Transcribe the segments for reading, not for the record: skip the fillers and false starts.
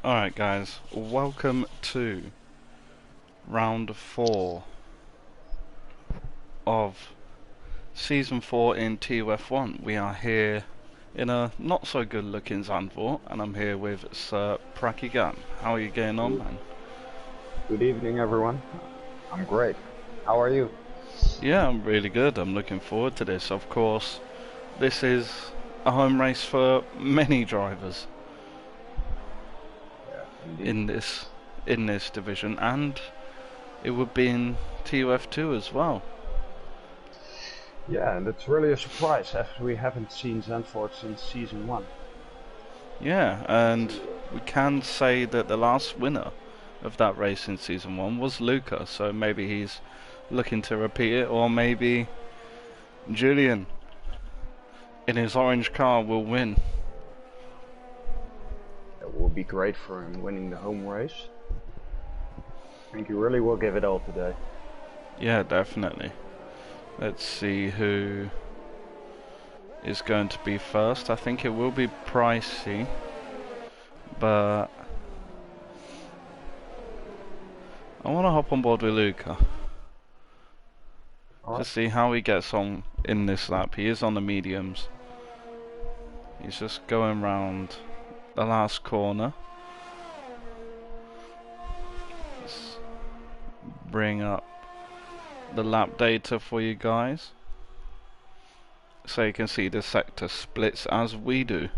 Alright guys, welcome to round 4 of season 4 in TUF1. We are here in a not so good looking Zandvoort, and I'm here with Sir Prakigan. How are you getting on, man? Good evening, everyone. I'm great. How are you? Yeah, I'm really good. I'm looking forward to this. Of course, this is a home race for many drivers in this division, and it would be in TUF2 as well. Yeah, and it's really a surprise as we haven't seen Zandvoort since season 1. Yeah, and we can say that the last winner of that race in season 1 was Luca, so maybe he's looking to repeat it, or maybe Julian in his orange car will win. It will be great for him winning the home race. I think he really will give it all today. Yeah, definitely. Let's see who is going to be first. I think it will be Pricey, but I want to hop on board with Luca to see how he gets on in this lap. He is on the mediums. He's just going round the last corner. Let's bring up the lap data for you guys so you can see the sector splits as we do.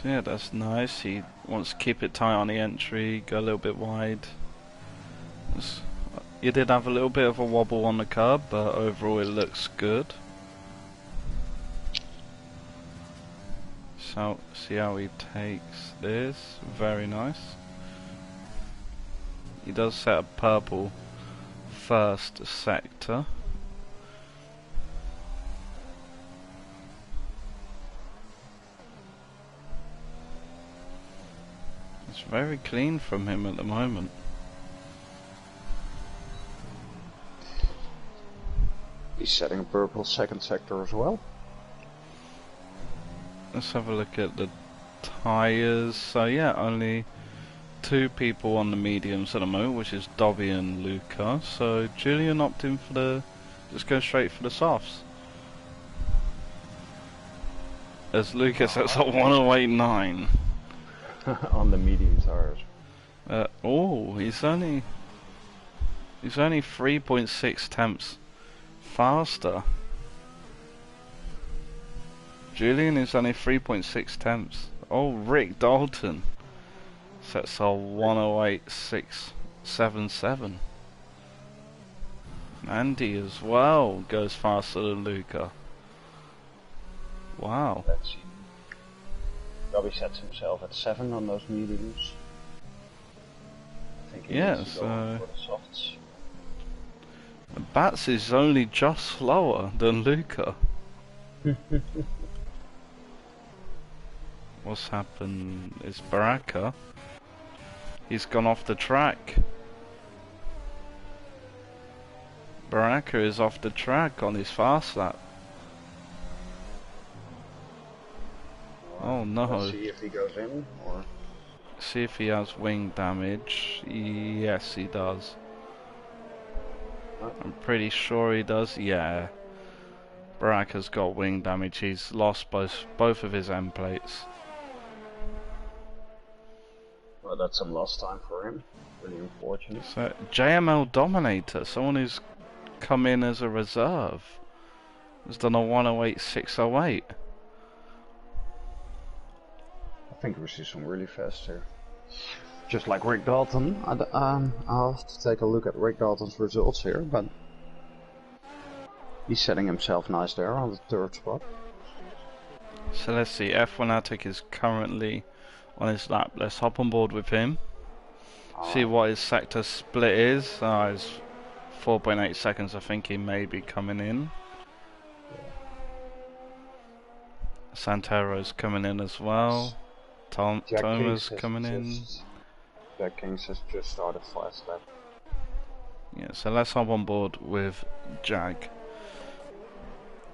So yeah, that's nice. He wants to keep it tight on the entry, go a little bit wide. You did have a little bit of a wobble on the curb, but overall it looks good. So see how he takes this. Very nice. He does set a purple first sector. It's very clean from him at the moment. He's setting a purple second sector as well. Let's have a look at the tyres. So yeah, only 2 people on the mediums at the moment, which is Dobby and Luca. So Julian opting for the, just go straight for the softs. As Luca sets up 1089. On the medium tires. Oh, he's only 3.6 tenths faster. Julian is only 3.6 tenths. Oh, Rick Dalton sets a 108.677. Andy as well goes faster than Luca. Wow. Let's see. Robbie sets himself at 7 on those mediums. I think he needs to go for the softs. Bats is only just slower than Luca. What's happened is Baraka. He's gone off the track. Baraka is off the track on his fast lap. Oh no. Let's see if he goes in, or see if he has wing damage. Yes, he does. I'm pretty sure he does. Yeah. Baraka's got wing damage. He's lost both of his end plates. Well, that's some lost time for him. Really unfortunate. So JML Dominator, someone who's come in as a reserve, has done a 108.608. I think we see some really fast here. Just like Rick Dalton, I'll have to take a look at Rick Dalton's results here, but he's setting himself nice there on the 3rd spot. So let's see, F1atic is currently on his lap. Let's hop on board with him. See what his sector split is. It's 4.8 seconds, I think he may be coming in. Santero's coming in as well. Thomas coming in. Jack Kings has just started fast lap. Yeah, so let's hop on board with Jag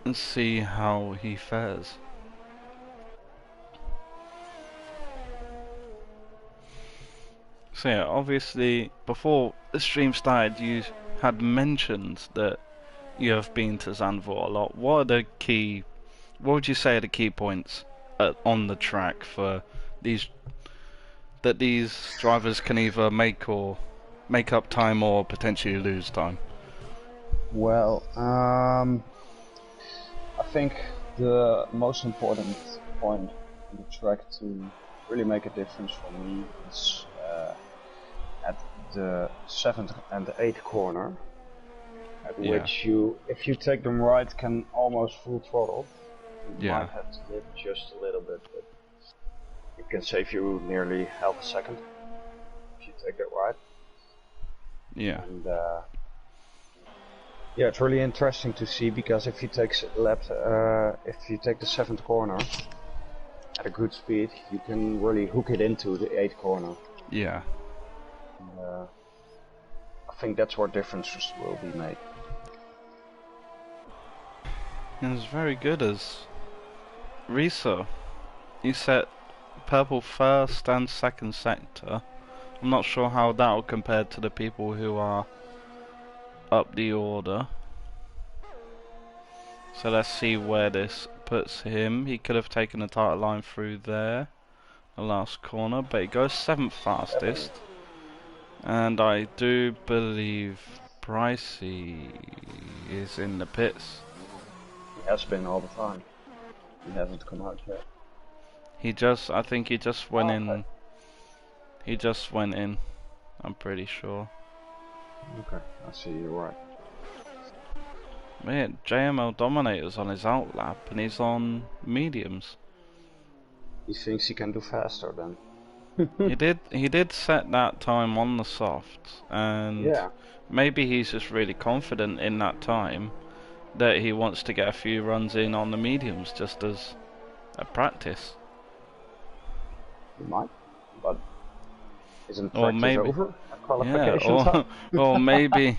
and see how he fares. So yeah, obviously before the stream started, you had mentioned that you have been to Zandvoort a lot. What would you say are the key points on the track for these that these drivers can either make up time or potentially lose time? Well, I think the most important point on the track to really make a difference for me is at the 7th and 8th corner, at which you, if you take them right, can almost full throttle. You might have to dip just a little bit, but it can save you nearly half a second if you take it right. Yeah. And yeah, it's really interesting to see, because if you take if you take the 7th corner at a good speed, you can really hook it into the 8th corner. Yeah. And, I think that's where differences will be made. It was very good as Risa. You set purple first and second sector. I'm not sure how that will compare to the people who are up the order. So let's see where this puts him. He could have taken the title line through there, the last corner, but he goes 7th fastest. And I do believe Pricey is in the pits. He has been all the time. He hasn't come out yet. I think he just went in. He just went in, I'm pretty sure. Okay, I see, you're right. Man, JML Dominator's on his outlap and he's on mediums. He thinks he can do faster then. He did set that time on the softs, and maybe he's just really confident in that time that he wants to get a few runs in on the mediums just as a practice. He might, but isn't practice over at qualification time? Or maybe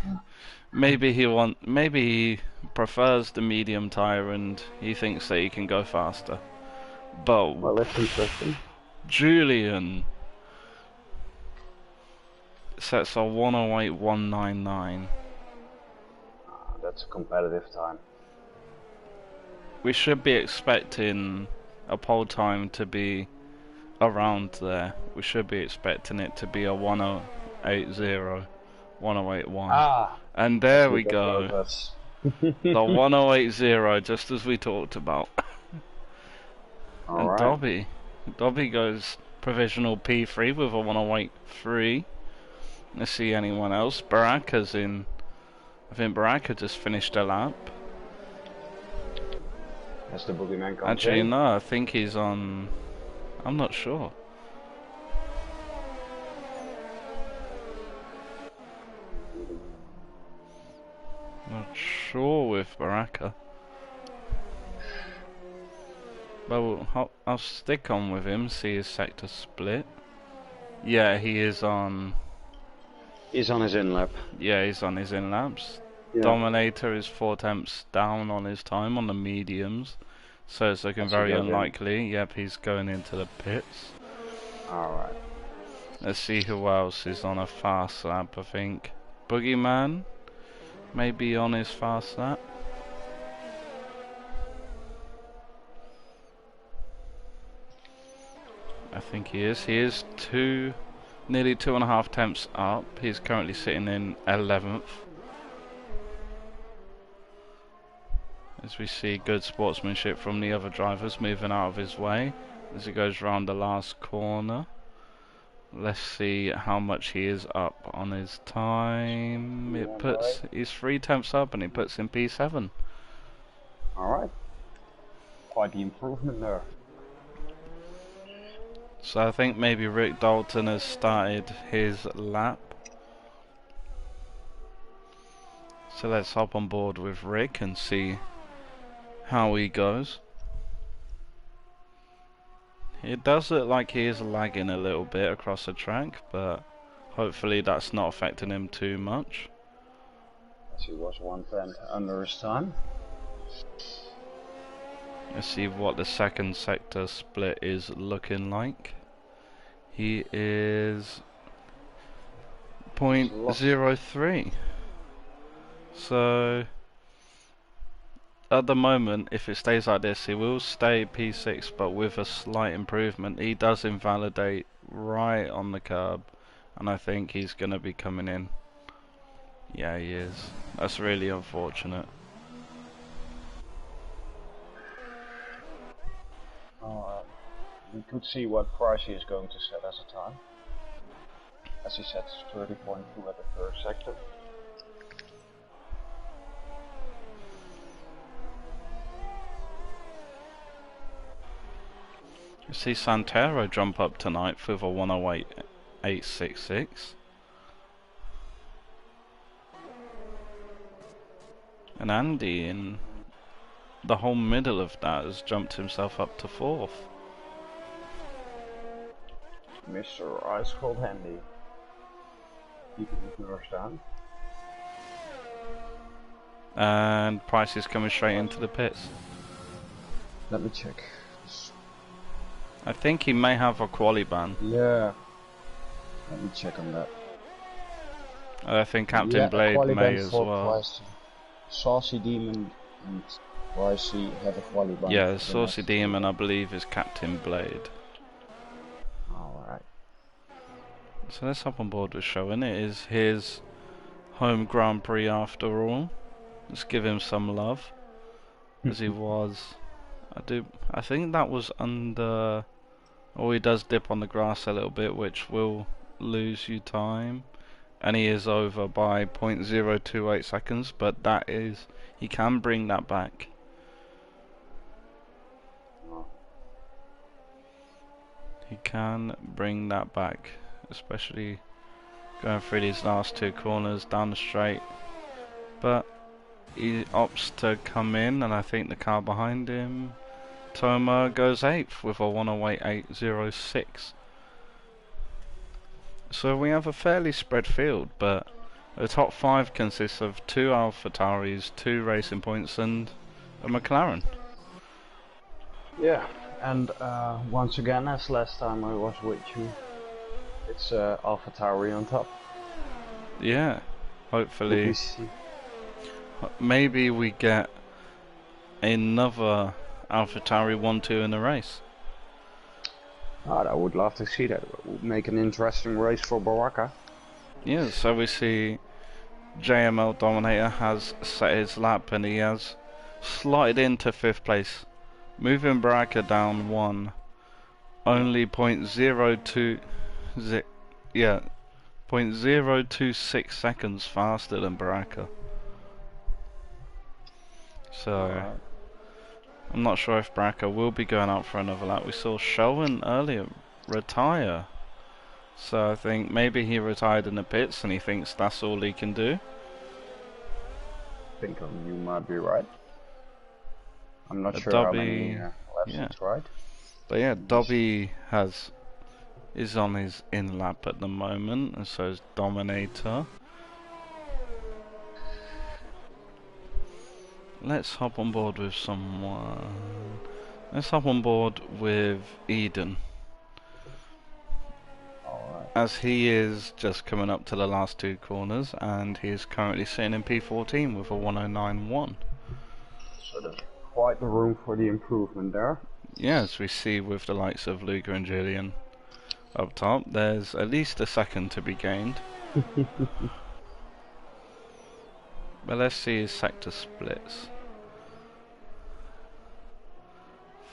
he prefers the medium tire and he thinks that he can go faster. But well, that's interesting. Julian sets a 108.199. That's a competitive time. We should be expecting a pole time to be around there. We should be expecting it to be a 108.0, 108.1. And there we go. The 108.0, just as we talked about. And Dobby goes provisional P3 with a 108.3. Let's see anyone else. Baraka's in. I think Baraka just finished a lap. Has the boogeyman come? Actually, no, I think he's on. I'm not sure. Not sure with Baraka. But I'll stick on with him, see his sector split. Yeah, he is on. He's on his in-lap. Yeah, he's on his in-laps. Yeah. Dominator is 4 tenths down on his time on the mediums. So it's looking very unlikely. Yep, he's going into the pits. Alright. Let's see who else is on a fast lap, I think. Boogeyman may be on his fast lap. I think he is. He is nearly 2.5 tenths up. He's currently sitting in 11th. As we see good sportsmanship from the other drivers moving out of his way as he goes round the last corner. Let's see how much he is up on his time. He's 3 tenths up and he puts in P7. Alright. Quite the improvement there. So I think maybe Rick Dalton has started his lap. So let's hop on board with Rick and see how he goes. It does look like he is lagging a little bit across the track, but hopefully that's not affecting him too much. As he was 1 tenth under his time. Let's see what the second sector split is looking like. He is .03. So at the moment, if it stays like this, he will stay P6, but with a slight improvement. He does invalidate right on the curb, and I think he's going to be coming in. Yeah, he is. That's really unfortunate. We could see what price he is going to set as a time. As he sets 30.2 at the first sector. You see Santero jump up tonight with a 108.866. And Andy in the whole middle of that has jumped himself up to 4th. Mr. Ice Cold Handy. Keeping the first down. And Price is coming straight into the pits. Let me check. I think he may have a quali ban. Yeah. Let me check on that. I think Captain Blade may as well. Saucy Demon and Pricey have a quali ban. Yeah, Saucy Demon I believe is Captain Blade. Alright. So let's hop on board with Showing. It is his home Grand Prix after all. Let's give him some love. As he was. I think that was under. Oh, he does dip on the grass a little bit, which will lose you time. And he is over by 0.028 seconds, but that is. He can bring that back. He can bring that back, especially going through these last two corners down the straight. But he opts to come in, and I think the car behind him, Toma, goes 8th with a 108.806. So we have a fairly spread field, but the top 5 consists of 2 AlphaTauris, 2 Racing Points, and a McLaren. Yeah, and once again, as last time I was with you, it's AlphaTauri on top. Yeah, hopefully. Maybe we get another AlphaTauri 1-2 in the race. I would love to see that. It would make an interesting race for Baraka. Yeah, so we see JML Dominator has set his lap and he has slotted into 5th place, moving Baraka down 1. Only 0.026 seconds faster than Baraka. So I'm not sure if Baraka will be going out for another lap. We saw Shelvin earlier retire, so I think maybe he retired in the pits and he thinks that's all he can do. I think you might be right. I'm not sure how many laps he tried. But yeah, Dobby is on his in lap at the moment, and so is Dominator. Let's hop on board with someone. Let's hop on board with Eden. Alright. As he is just coming up to the last 2 corners, and he is currently sitting in P14 with a 109.1. So there's quite the room for the improvement there. Yeah, as we see with the likes of Luca and Julian up top, there's at least a second to be gained. But let's see his sector splits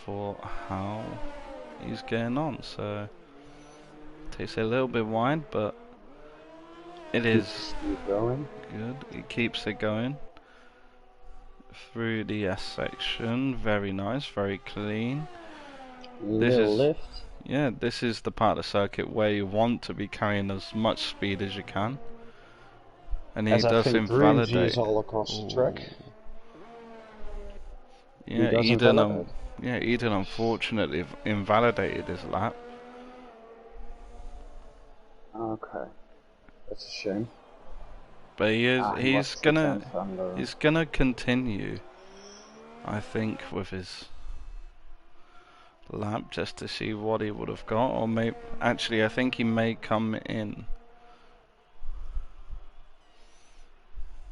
for how he's getting on. So takes it a little bit wide, but it is good. It keeps it going through the S section. Very nice, very clean. Lift. Yeah, this is the part of the circuit where you want to be carrying as much speed as you can. And he does invalidate all across the track. Yeah, Eden unfortunately invalidated his lap. Okay, that's a shame. But he's gonna continue, I think, with his lap just to see what he would have got, or maybe actually I think he may come in.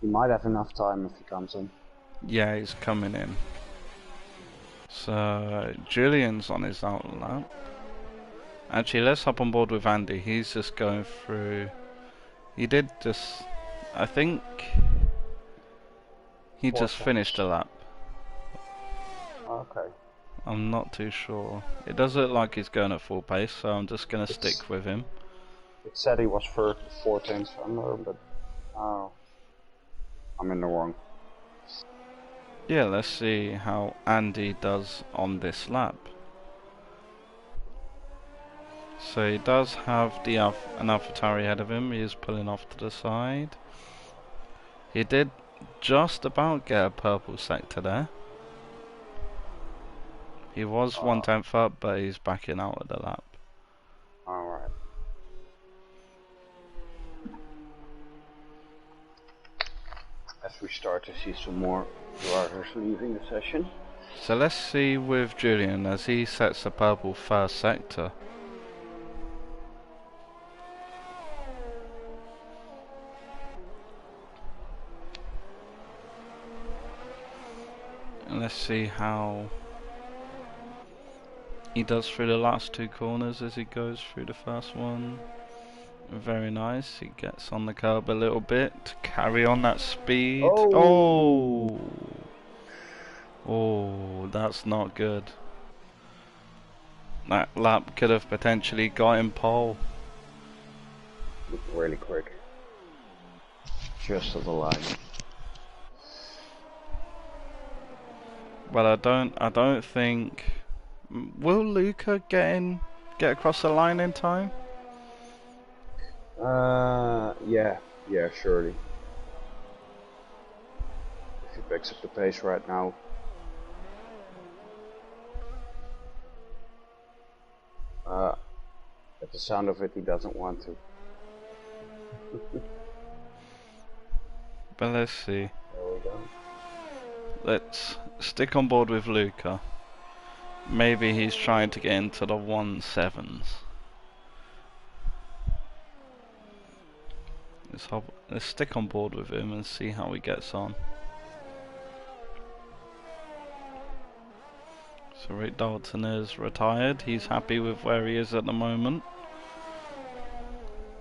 He might have enough time if he comes in. Yeah, he's coming in. So Julian's on his out lap. Actually, let's hop on board with Andy. He's just going through. He did just. I think he just finished a lap. Okay. I'm not too sure. It does look like he's going at full pace, so I'm just gonna stick with him. It said he was 14th under, but I'm in the wrong. Yeah, let's see how Andy does on this lap. So he does have an AlphaTauri ahead of him. He is pulling off to the side. He did just about get a purple sector there. He was 1/10 up, but he's backing out of the lap. Alright. As we start to see some more drivers leaving the session. So let's see with Julian as he sets the purple first sector. And let's see how he does through the last two corners as he goes through the first one. Very nice. He gets on the curb a little bit to carry on that speed. Oh, that's not good. That lap could have potentially got him pole. Looked really quick. Just to the line. Well, I don't think. Will Luca get across the line in time? Yeah, surely. If he picks up the pace right now. At the sound of it, he doesn't want to. But let's see. There we go. Let's stick on board with Luca. Maybe he's trying to get into the 1/7s. Let's stick on board with him and see how he gets on. So Rick Dalton is retired. He's happy with where he is at the moment.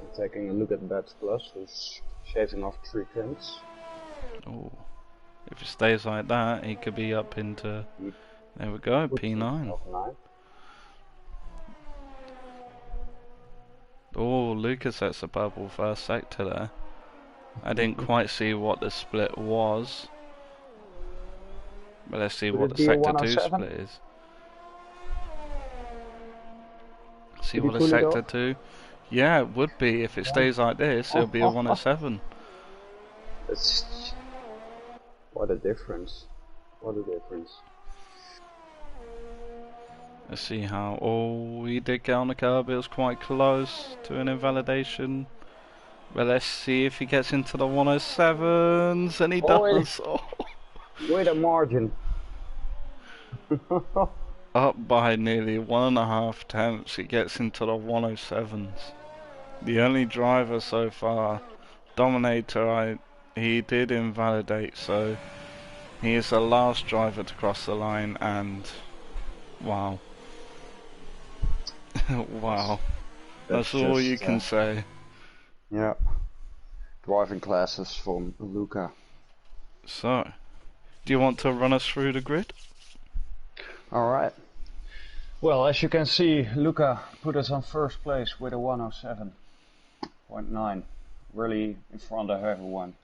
I'm taking a look at Babs Plus, who's shaving off 3 tenths. Oh, if it stays like that, he could be up into. There we go, P9. Oh, Lucas sets a purple first sector there. I didn't quite see what the split was. But let's see what the sector 2 split is. See what the sector 2. Yeah, it would be if it stays like this. It'll be a 107. What a difference! What a difference! Let's see how. Oh, he did get on the curb. It was quite close to an invalidation. But let's see if he gets into the 107s, and he does. Oh. Wait a margin. Up by nearly 1.5 tenths, he gets into the 107s. The only driver so far, Dominator, he did invalidate, so he is the last driver to cross the line, and wow. Wow. That's all you can say. Yeah. Driving classes from Luca. So, do you want to run us through the grid? Alright. Well, as you can see, Luca put us on first place with a 107.9. Really in front of everyone.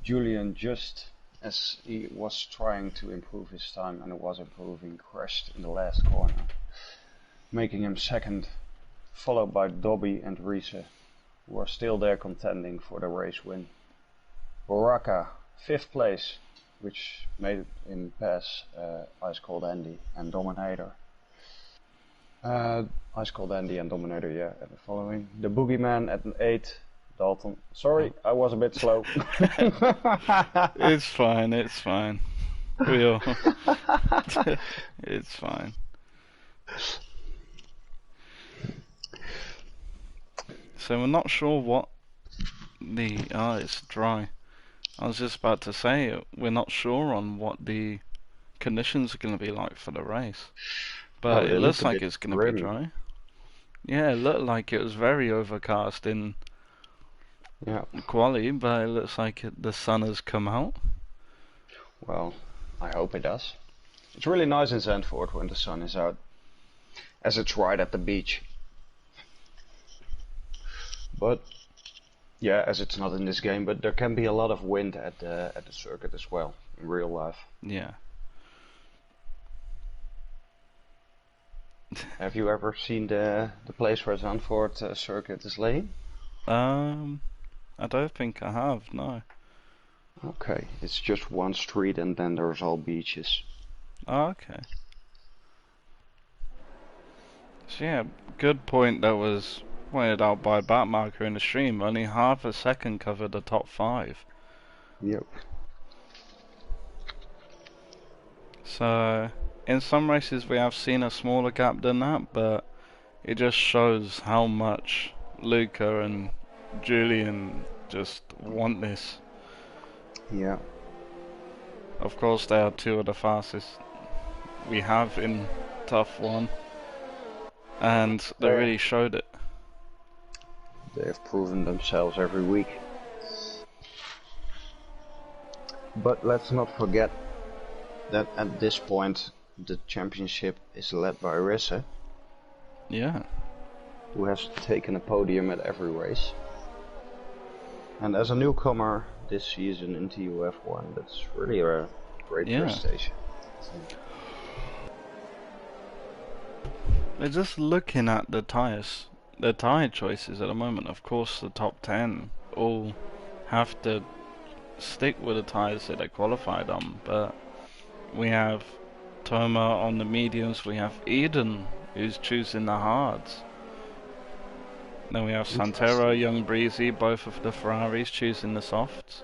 Julian, just as he was trying to improve his time and it was improving, crashed in the last corner, making him second, followed by Dobby and Riese, who are still there contending for the race win. Baraka, 5th place, which made him pass Ice Cold Andy and Dominator. Ice Cold Andy and Dominator, yeah, at the following. The Boogeyman at an 8. Dalton. Sorry, I was a bit slow. It's fine, it's fine. We all. It's fine. So we're not sure what the. It's dry. I was just about to say, we're not sure on what the conditions are going to be like for the race. Well, But it they look looks a like bit it's going to be grim. dry. Yeah, it looked like it was very overcast in Yeah. quali, but it looks like the sun has come out. Well, I hope it does. It's really nice in Zandvoort when the sun is out, as it's right at the beach. But yeah, as it's not in this game, but there can be a lot of wind at the circuit as well in real life. Yeah. Have you ever seen the place where Zandvoort circuit is laying? I don't think I have, no. Okay, it's just one street and then there's all beaches. Oh, okay. So yeah, good point that was pointed out by Batmarker in the stream. Only half a second covered the top 5. Yep. So, in some races we have seen a smaller gap than that, but it just shows how much Luca and Julian just want this. Yeah. Of course, they are two of the fastest we have in TUF1, and they really showed it. They have proven themselves every week. But let's not forget that at this point the championship is led by Risse, Yeah. who has taken a podium at every race. And as a newcomer this season in TUF1, that's really a great prestation. We're just looking at the tyre choices at the moment. Of course, the top 10 all have to stick with the tyres that they qualified on, but we have Toma on the mediums, we have Eden who's choosing the hards. Then we have Santero, Young Breezy, both of the Ferraris choosing the softs.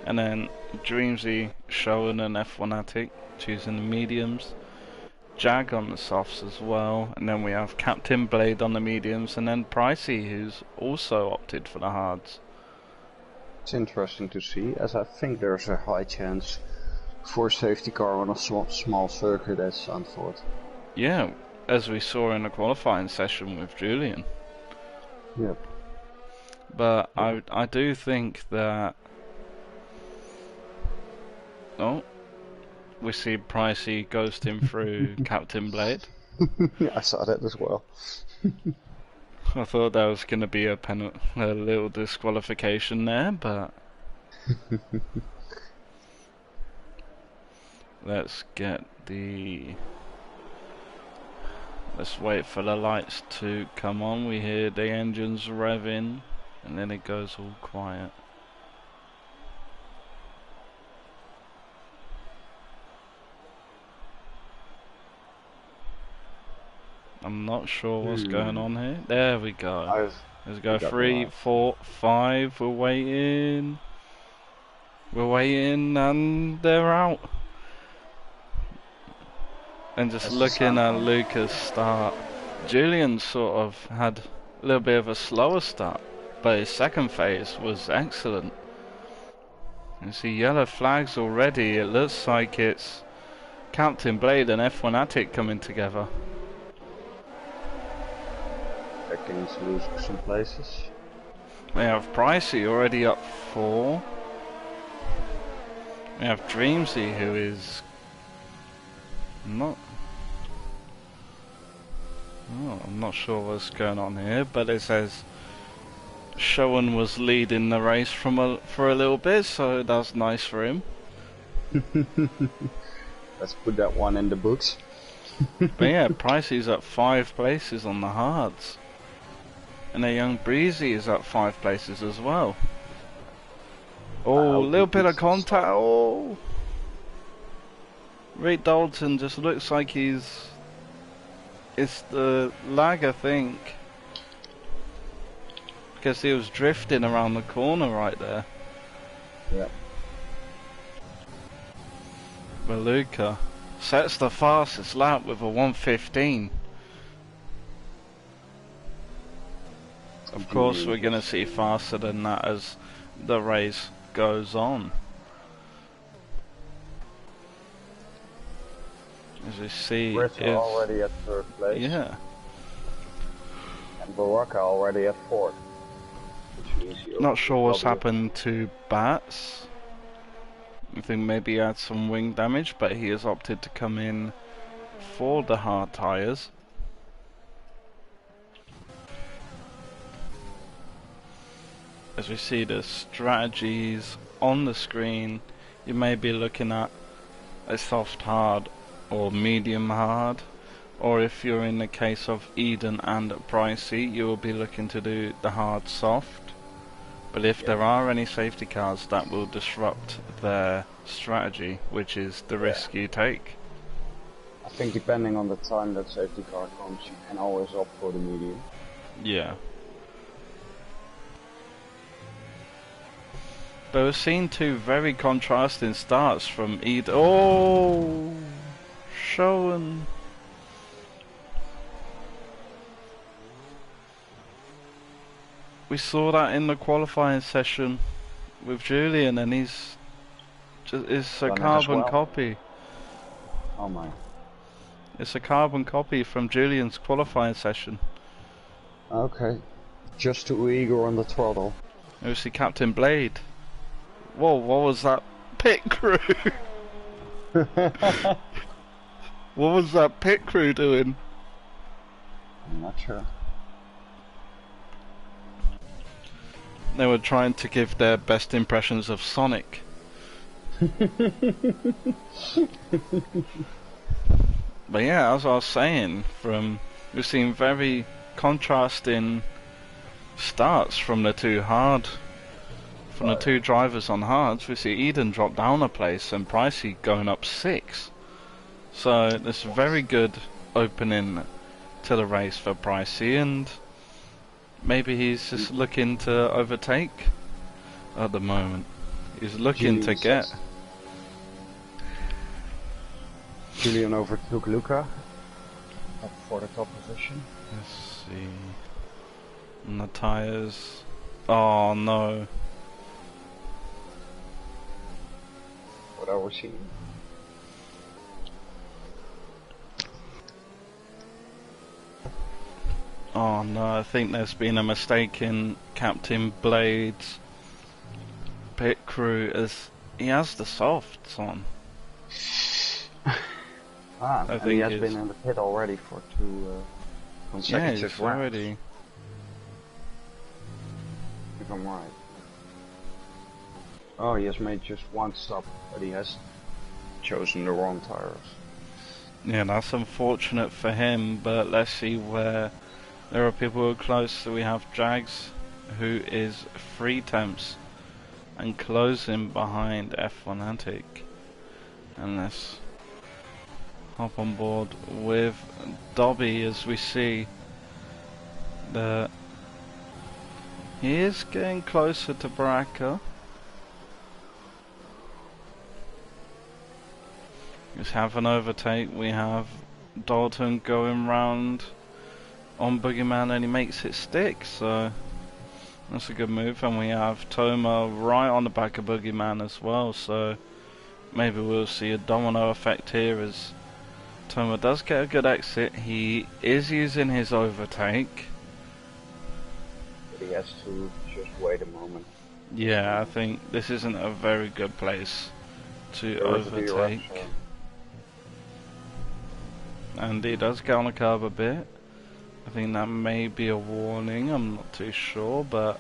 And then Dreamsy, Showen and F1atic choosing the mediums. Jag on the softs as well. And then we have Captain Blade on the mediums. And then Pricey, who's also opted for the hards. It's interesting to see, as I think there's a high chance for a safety car on a small circuit at Zandvoort. Yeah, as we saw in the qualifying session with Julian. Yep. But I do think that... Oh, we see Pricey ghosting through Captain Blade. Yeah, I saw that as well. I thought that was going to be a little disqualification there, but... Let's wait for the lights to come on. We hear the engines revving, and then it goes all quiet. I'm not sure what's going on here. There we go. Let's go 3, 4, 5. We're waiting. We're waiting, and they're out. And just looking at Lucas start, Julian sort of had a little bit of a slower start, but his second phase was excellent. You see yellow flags already. It looks like it's Captain Blade and F1atic coming together. Can lose some places. We have Pricey already up 4. We have Dreamsy, who is not... Oh, I'm not sure what's going on here, but it says Showen was leading the race for a little bit, so that's nice for him. Let's put that one in the books. But yeah, Pricey's up 5 places on the hards. And a Young Breezy is up 5 places as well. Oh, a little bit of contact. Oh, Rick Dalton just looks like it's the lag, I think, because he was drifting around the corner right there. Yeah. Beluca sets the fastest lap with a 1:15. Of course, we're going to see faster than that as the race goes on. As we see, Britta already at third place. Yeah. And Baraka already at fourth. Which means he Not sure what's probably- happened to Bats. I think maybe he had some wing damage, but he has opted to come in for the hard tyres. As we see the strategies on the screen, you may be looking at a soft hard or medium hard, or if you're in the case of Eden and Pricey, you will be looking to do the hard soft. But if there are any safety cars, that will disrupt their strategy, which is the risk you take. I think depending on the time that safety car comes, you can always opt for the medium. Yeah. But we've seen two very contrasting starts from Eden. Oh, Showen. We saw that in the qualifying session with Julian, and it's a Done it as carbon well. copy. Oh my. It's a carbon copy from Julian's qualifying session. Okay. Just too eager on the throttle. Obviously, Captain Blade. Whoa, what was that pit crew? What was that pit crew doing? I'm not sure. They were trying to give their best impressions of Sonic. But yeah, as I was saying, we've seen very contrasting starts from the two drivers on hards. We see Eden drop down a place and Pricey going up 6. So it's a very good opening to the race for Pricey, and maybe he's just looking to overtake at the moment. He's looking to get. Julian overtook Luca up for the top position. Let's see. And the tyres. Oh no. What are we seeing? Oh no, I think there's been a mistake in Captain Blade's pit crew, as he has the softs on. And he has been in the pit already for 2 consecutive he's rounds. already. If I'm right. Oh, he has made just 1 stop, but he has chosen the wrong tires. Yeah, that's unfortunate for him, but let's see where there are people who are close. So we have Jags, who is 3 temps and closing behind F1 Antic. And let's hop on board with Dobby, as we see that he is getting closer to Baraka. Just have an overtake. We have Dalton going round on Boogeyman and he makes it stick, so that's a good move. And we have Toma right on the back of Boogeyman as well, so maybe we'll see a domino effect here as Toma does get a good exit. He is using his overtake. But he has to just wait a moment. Yeah, I think this isn't a very good place to overtake. And he does get on the curb a bit. I think that may be a warning, I'm not too sure, but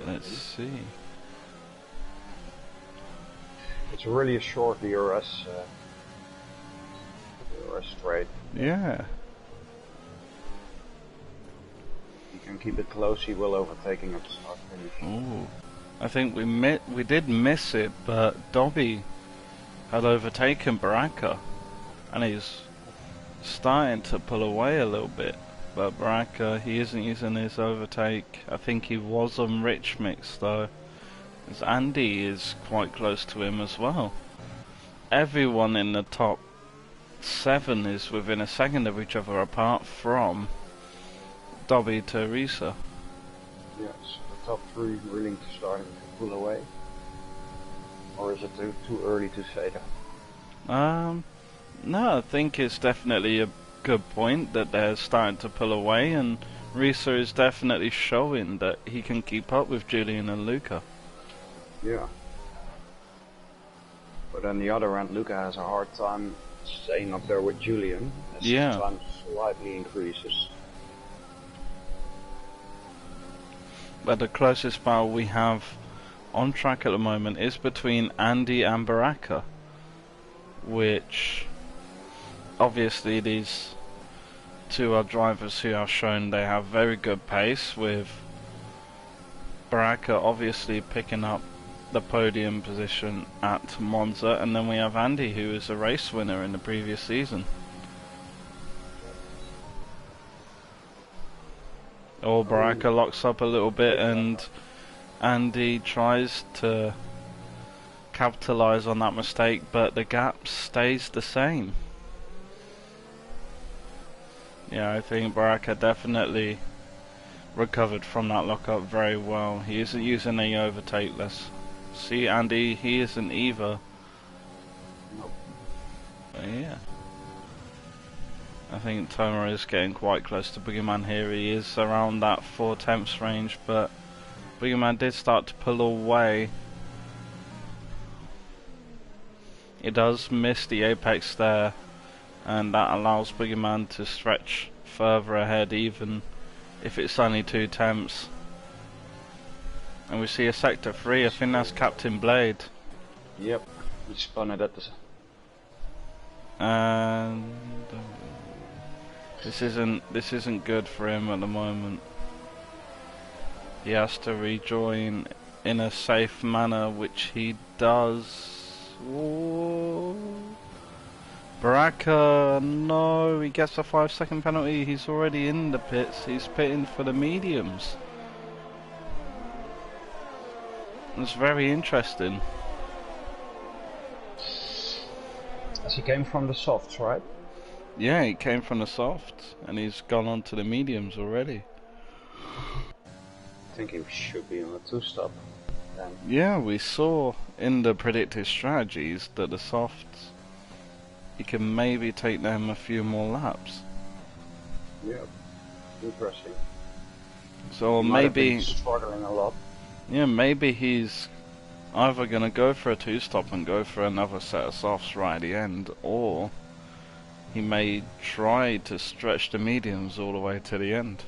let's see. It's really a short DRS straight. Yeah. You can keep it close, he will overtaking at the start finish. Ooh. I think we did miss it, but Dobby had overtaken Baraka, and he's starting to pull away a little bit. But Baraka, he isn't using his overtake. I think he was on Rich Mix though, as Andy is quite close to him as well. Everyone in the top 7 is within a second of each other, apart from Dobby Teresa. Yes, the top 3 really starting to pull away? Or is it too early to say that? No, I think it's definitely a good point that they're starting to pull away, and Risa is definitely showing that he can keep up with Julian and Luca. Yeah. But on the other hand, Luca has a hard time staying up there with Julian, as his time slightly increases. But the closest battle we have on track at the moment is between Andy and Baraka, which obviously these two are drivers who have shown they have very good pace, with Baraka obviously picking up the podium position at Monza, and then we have Andy, who is a race winner in the previous season. Or Baraka locks up a little bit and Andy tries to capitalize on that mistake, but the gap stays the same. Yeah, I think Baraka definitely recovered from that lockup very well. He isn't using any overtake. Let's see Andy, he isn't either. But yeah, I think Tomer is getting quite close to Boogeyman here. He is around that 4/10 range, but Boogeyman did start to pull away. He does miss the apex there, and that allows Boogeyman to stretch further ahead, even if it's only 2/10. And we see a sector 3, I think that's Captain Blade. Yep, he spun it at the... And this isn't good for him at the moment. He has to rejoin in a safe manner, which he does. Whoa. Baraka, no, he gets a 5-second penalty. He's already in the pits. He's pitting for the mediums. It's very interesting. As he came from the softs, right? Yeah, he came from the softs, and he's gone on to the mediums already. I think he should be on a 2-stop then. Yeah, we saw in the predicted strategies that the softs, you can maybe take them a few more laps. Yeah, interesting. So he maybe might have been struggling a lot. Yeah, maybe he's either gonna go for a 2-stop and go for another set of softs right at the end, or he may try to stretch the mediums all the way to the end.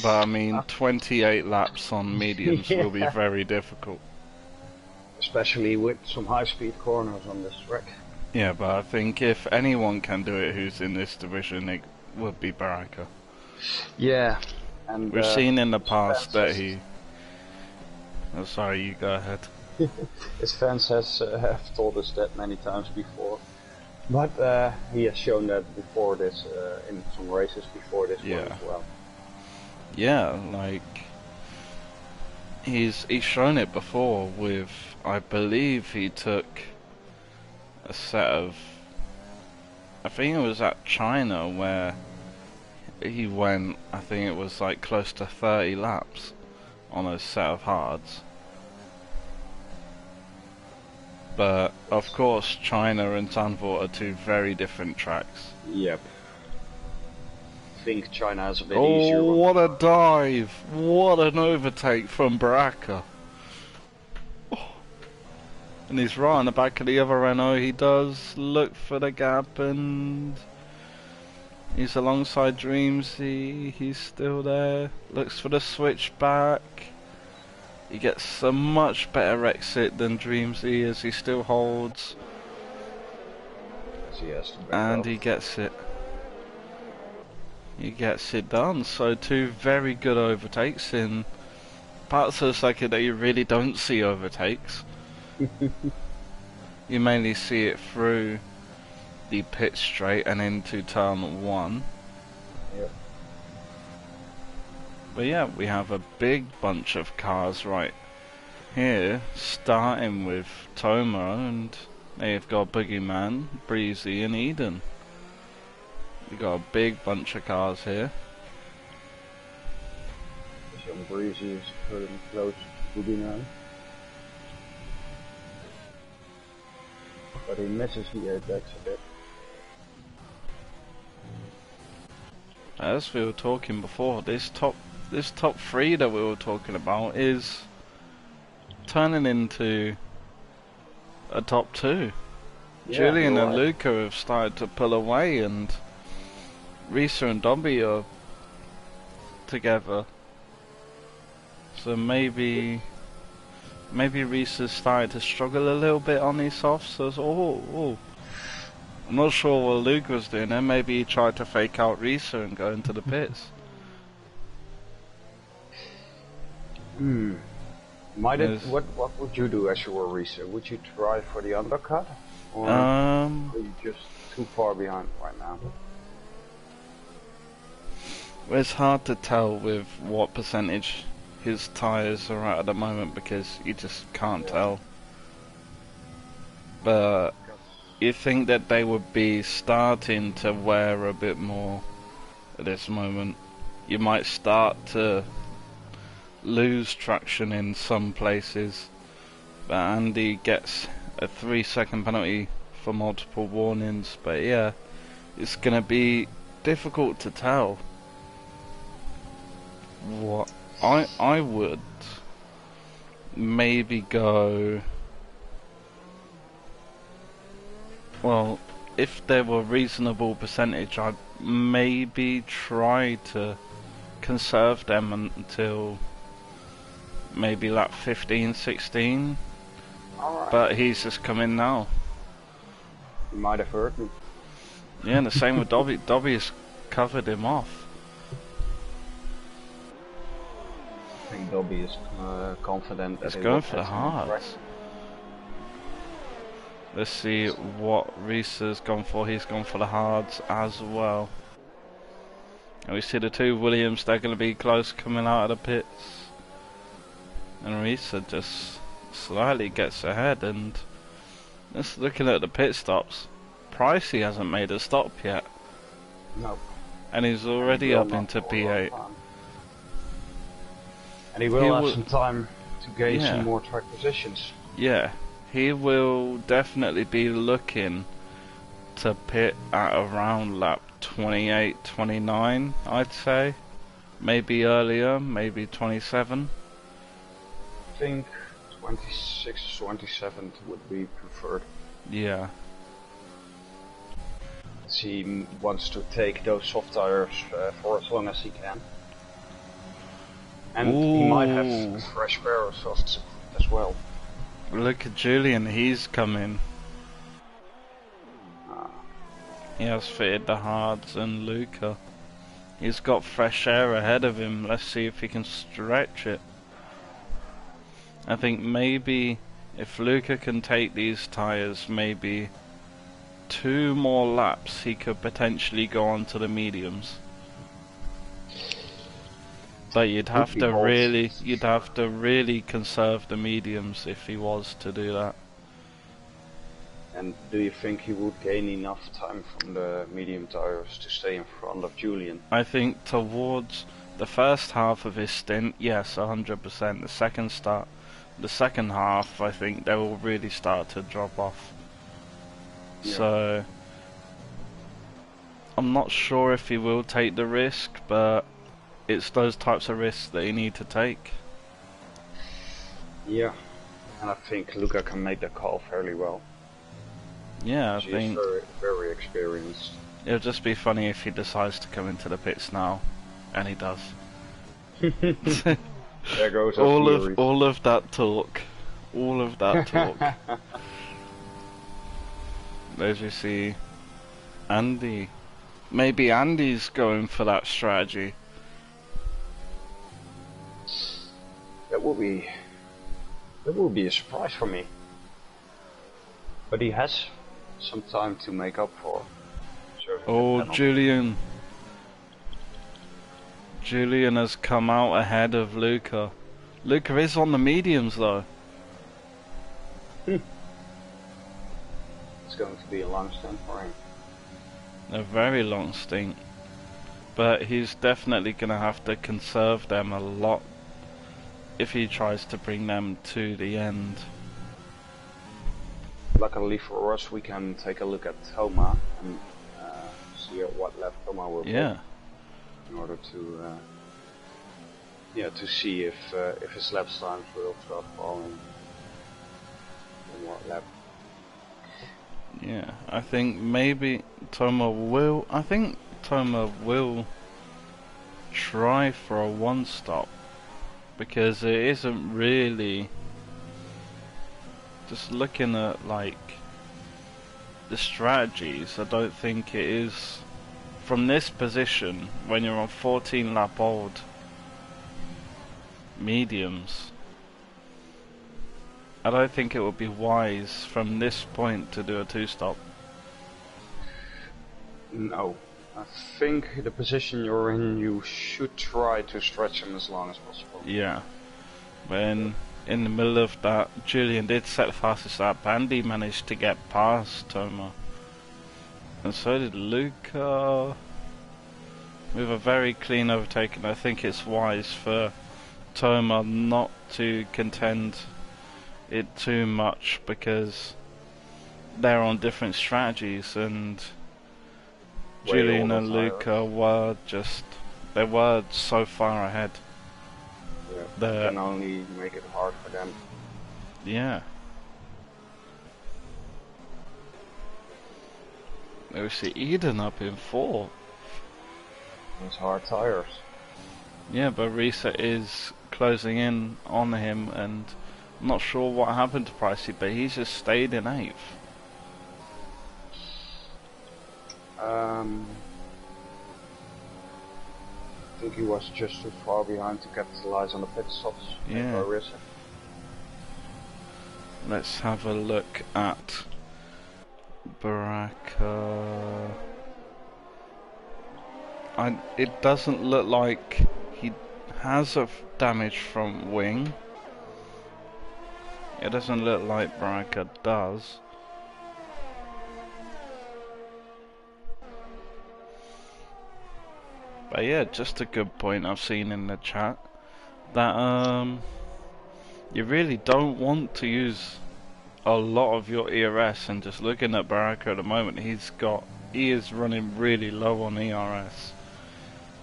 But I mean, 28 laps on mediums will be very difficult. Especially with some high-speed corners on this track. Yeah, but I think if anyone can do it who's in this division, it would be Baraka. Yeah. And we've seen in the past that he... Oh, sorry, you go ahead. His fans have told us that many times before. But he has shown that before this, in some races before this one as well. Yeah, like... He's shown it before with... I believe he took a set of... I think it was at China where he went, I think it was like close to 30 laps on a set of hards. But of course China and Zandvoort are two very different tracks. Yep. I think China has a bit easier. Oh, what a dive! What an overtake from Baraka! Oh. And he's right on the back of the other Renault. He does look for the gap, and he's alongside Dreamsy. He's still there. Looks for the switchback. He gets a much better exit than Dreamsy as he still holds. And he gets it. He gets it done. So two very good overtakes in parts of the circuit that you really don't see overtakes. You mainly see it through the pit straight and into turn 1. Yep. But yeah, we have a big bunch of cars right here, starting with Tomo, and they've got Boogeyman, Breezy and Eden. We've got a big bunch of cars here. John Breezy is pretty close to Boogie now. But he misses the airbags a bit. As we were talking before, this top three that we were talking about is turning into a top two. Yeah, Julian and right. Luca have started to pull away, and Risa and Dobby are together. So maybe Risa's started to struggle a little bit on these softs. So, I'm not sure what Luke was doing there. Maybe he tried to fake out Risa and go into the pits. What would you do as you were Risa? Would you try for the undercut? Or are you just too far behind right now? It's hard to tell with what percentage his tyres are at the moment because you just can't tell. But you think that they would be starting to wear a bit more at this moment. You might start to lose traction in some places, but Andy gets a 3-second penalty for multiple warnings. But yeah, it's gonna be difficult to tell. What I would maybe go, well, if there were reasonable percentage, I'd maybe try to conserve them until maybe lap 15, 16. Alright. But he's just come in now. He might have hurt me. Yeah, and the same with Dobby. Dobby's covered him off. I think Dobby is confident that He's he going will for the catch him on track. hards. Let's see what Risa's gone for. He's gone for the hards as well. And we see the two Williams, they're going to be close coming out of the pits. And Risa just slightly gets ahead. And just looking at the pit stops, Pricey hasn't made a stop yet. No. And he's already up into P8. And he will have some time to gain Yeah. some more track positions. Yeah, he will definitely be looking to pit at around lap 28, 29, I'd say. Maybe earlier, maybe 27. I think 26, 27 would be preferred. Yeah. He wants to take those soft tires for as long as he can. And he might have a fresh pair of softs as well. Look at Julian, he's coming. He has fitted the hards, and Luca, he's got fresh air ahead of him. Let's see if he can stretch it. I think maybe if Luca can take these tyres, maybe 2 more laps, he could potentially go on to the mediums. But you'd have to really conserve the mediums if he was to do that. And do you think he would gain enough time from the medium tires to stay in front of Julian? I think towards the first half of his stint, yes, 100%. The second half, I think they will really start to drop off. Yeah. So I'm not sure if he will take the risk, but it's those types of risks that you need to take. Yeah, and I think Luca can make the call fairly well. Yeah, I He think is very, very experienced. it'll just be funny if he decides to come into the pits now, and he does. There goes our theory. all of that talk, all of that talk. As you see, Andy. Maybe Andy's going for that strategy. That would be a surprise for me. But he has some time to make up for. Oh, Julian. Julian has come out ahead of Luca. Luca is on the mediums though. It's going to be a long stint for him. A very long stint. But he's definitely going to have to conserve them a lot if he tries to bring them to the end. Luckily for us, we can take a look at Thoma and see at what lap Thoma will be in order to to see if his lap times will start falling in what lap. Yeah, I think maybe Thoma will. I think Thoma will try for a one stop because it isn't really. Just looking at like the strategies, I don't think it is from this position when you're on 14 lap old mediums. I don't think it would be wise from this point to do a two stop. No, I think the position you're in, you should try to stretch him as long as possible. Yeah, when in the middle of that, Julian did set the fastest lap. Andy managed to get past Thoma, and so did Luca. With a very clean overtaking, I think it's wise for Thoma not to contend it too much because they're on different strategies, and Julian and Luca were they were so far ahead. Yeah, that can only make it hard for them. Yeah. We see Eden up in 4th. Those hard tires. Yeah, but Risa is closing in on him, and I'm not sure what happened to Pricey, but he's just stayed in 8th. I think he was just too far behind to capitalize on the pit stops. Yeah. Let's have a look at Baraka. It doesn't look like he has a damage from wing. It doesn't look like Baraka does. But yeah, just a good point I've seen in the chat that you really don't want to use a lot of your ERS, and just looking at Baraka at the moment, he is running really low on ERS.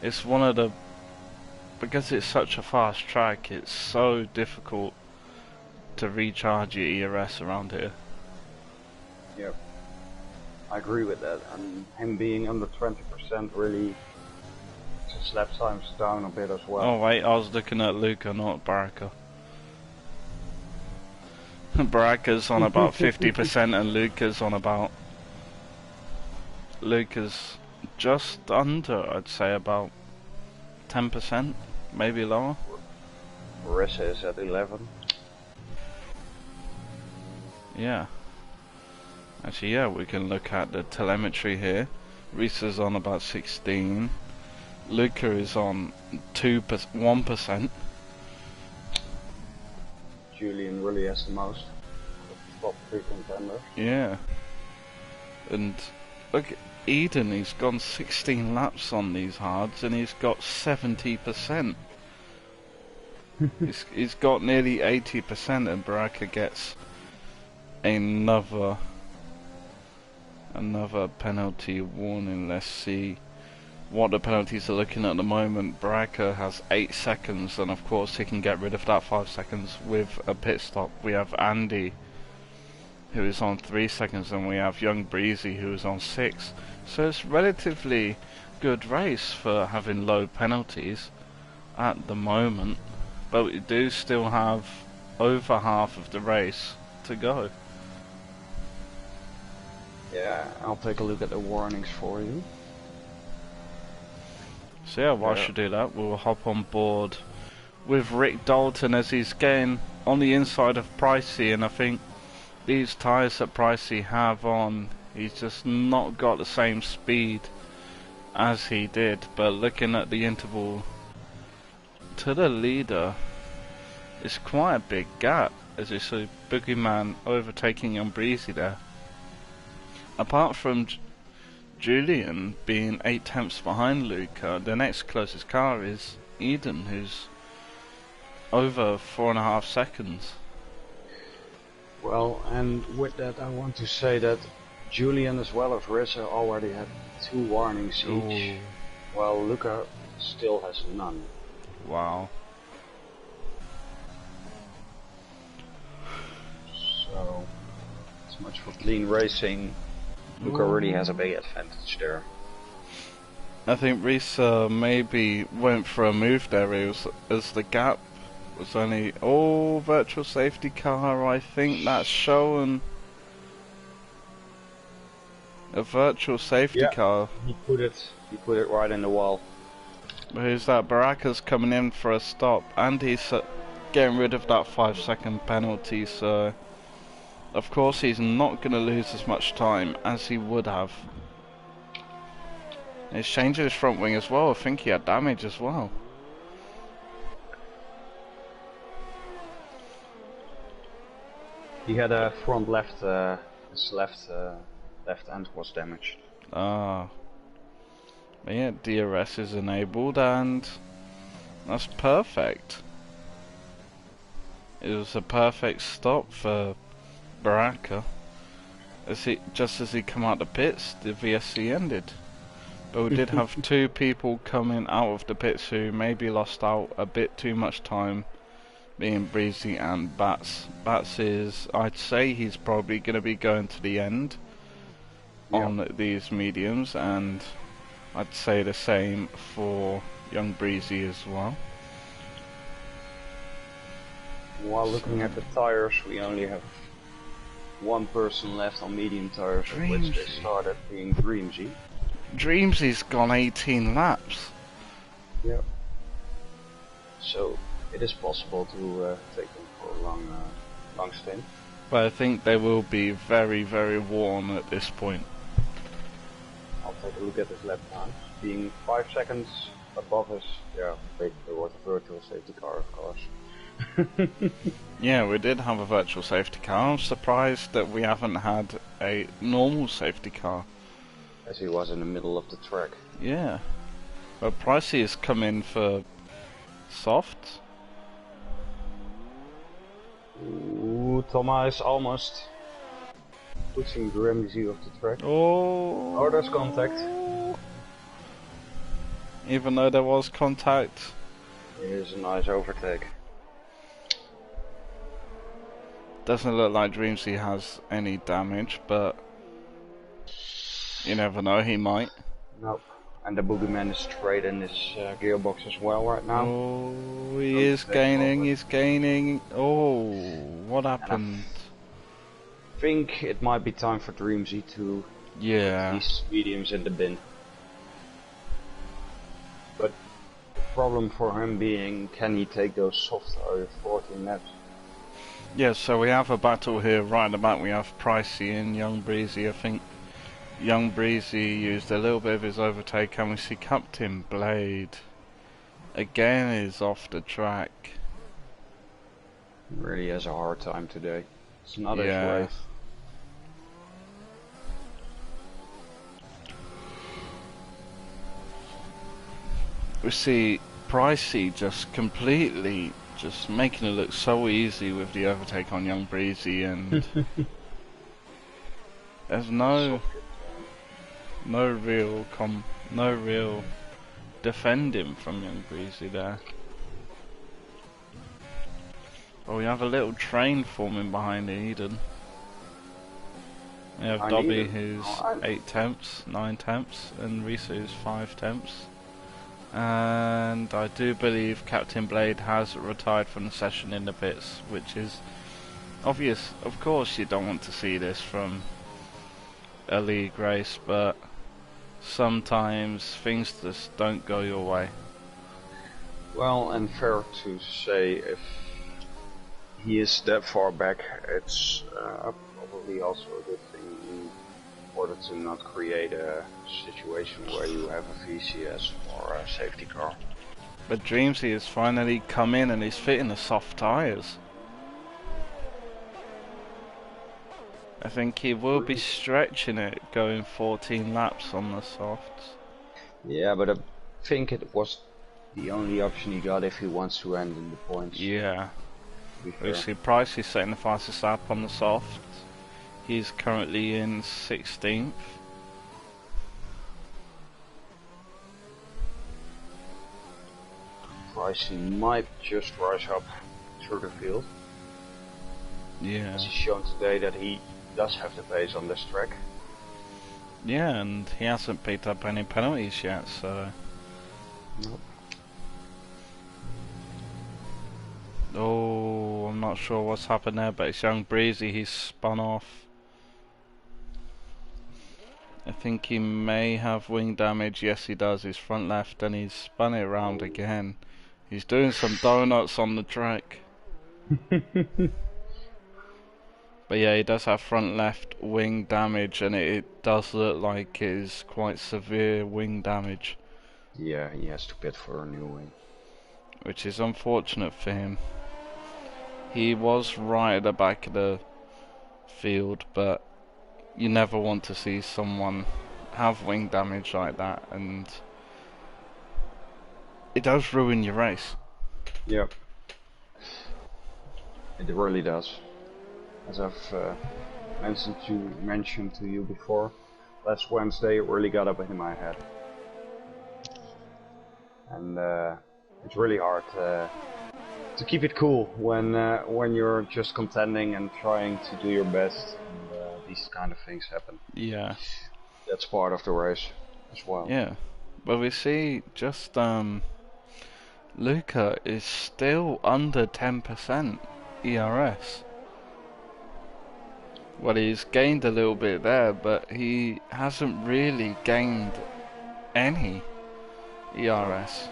It's one of the, because it's such a fast track, it's so difficult to recharge your ERS around here. Yep, I agree with that, and him being under 20% really just lap times down a bit as well. Oh wait, I was looking at Luca, not Baraka. Baraka's on about 50% and Luca's just under, I'd say about 10%, maybe lower. Marissa is at 11. Yeah. Actually, yeah, we can look at the telemetry here. Risa's on about 16. Luca is on 1%. Julian really has the most top 3 contenders. Yeah. And look at Eden, he's gone 16 laps on these hards and he's got 70%. he's got nearly 80%, and Baraka gets another penalty warning. Let's see what the penalties are looking at the moment. Baraka has 8 seconds, and of course he can get rid of that 5 seconds with a pit stop. We have Andy, who is on 3 seconds, and we have Young Breezy, who is on 6. So it's relatively good race for having low penalties at the moment, but we do still have over half of the race to go. Yeah, I'll take a look at the warnings for you. So yeah, while I should do that, we'll hop on board with Rick Dalton as he's getting on the inside of Pricey, and I think these tyres that Pricey have on, he's just not got the same speed as he did. But looking at the interval to the leader, it's quite a big gap, as you see Boogeyman overtaking Young Breezy there. Apart from Julian being 8 tenths behind Luca, the next closest car is Eden, who's over 4.5 seconds. Well, and with that I want to say that Julian as well as Rissa already had 2 warnings each, Ooh. while Luca still has none. Wow. So, as much for clean racing, Luca really has a big advantage there. I think Risa maybe went for a move there as the gap was only... Oh, virtual safety car, I think that's shown. A virtual safety car. He put it right in the wall. Who's that? Baraka's coming in for a stop, and he's getting rid of that 5-second penalty, so of course he's not going to lose as much time as he would have. He's changing his front wing as well. I think he had damage as well. He had a front left, his left end was damaged. Ah. But yeah, DRS is enabled, and that's perfect. It was a perfect stop for Baraka. Just as he come out the pits, the VSC ended. But we did have 2 people coming out of the pits who maybe lost out a bit too much time, being Breezy and Bats. Bats is, I'd say he's probably going to be going to the end on these mediums, and I'd say the same for young Breezy as well. While looking at the tires, we only have 1 person left on medium tires, of which they started being Dreamsy. Dreamsy's gone 18 laps. Yep. So it is possible to take them for a long stint. But I think they will be very, very worn at this point. I'll take a look at his lap times. Being 5 seconds above us, there was a virtual safety car, of course. Yeah, we did have a virtual safety car. I'm surprised that we haven't had a normal safety car. As he was in the middle of the track. Yeah. But Pricey has come in for soft. Ooh, Thomas almost pushing Ramsey off the track. Oh, there's contact. Even though there was contact. Here's a nice overtake. Doesn't look like Dreamsy has any damage, but you never know, he might. Nope. And the boogeyman is straight in his gearbox as well right now. Oh, he is gaining, he's gaining. Oh, what happened? I think it might be time for Dreamsy to put these mediums in the bin. But the problem for him being, can he take those soft over 14 laps? Yeah, so we have a battle here right at the back. We have Pricey and Young Breezy. I think Young Breezy used a little bit of his overtake, and we see Captain Blade again is off the track. Really has a hard time today. It's not his race. We see Pricey just completely just making it look so easy with the overtake on Young Breezy, and there's no real defending from Young Breezy there. Well, we have a little train forming behind Eden. We have Dobby who's 8 temps, 9 temps, and Risa who's 5 temps. And I do believe Captain Blade has retired from the session in the pits, which is obvious. Of course you don't want to see this from a league race, but sometimes things just don't go your way. Well, and fair to say, if he is that far back, it's probably also a good thing in order to not create a situation where you have a VCS or a safety car. But Dreamsy has finally come in and he's fitting the soft tyres. I think he will be stretching it going 14 laps on the softs. Yeah, but I think it was the only option he got if he wants to end in the points. Yeah. To be We fair. see Price is setting the fastest lap on the soft. He's currently in 16th. Price he might just rise up through the field. Yeah. As he's shown today that he does have the pace on this track. Yeah, and he hasn't picked up any penalties yet, so... Nope. Oh, I'm not sure what's happened there, but it's young Breezy, he's spun off. I think he may have wing damage. Yes, he does. His front left, and he's spun it around again. He's doing some donuts on the track. But yeah, he does have front left wing damage, and it does look like it is quite severe wing damage. Yeah, he has to pit for a new wing. Which is unfortunate for him. He was right at the back of the field, but you never want to see someone have wing damage like that, and it does ruin your race. Yep. It really does. As I've mentioned to you before, last Wednesday it really got up in my head. And it's really hard to keep it cool when you're just contending and trying to do your best, and these kind of things happen. Yeah. That's part of the race as well. Yeah. But we see just Luca is still under 10% ERS. Well, he's gained a little bit there, but he hasn't really gained any ERS.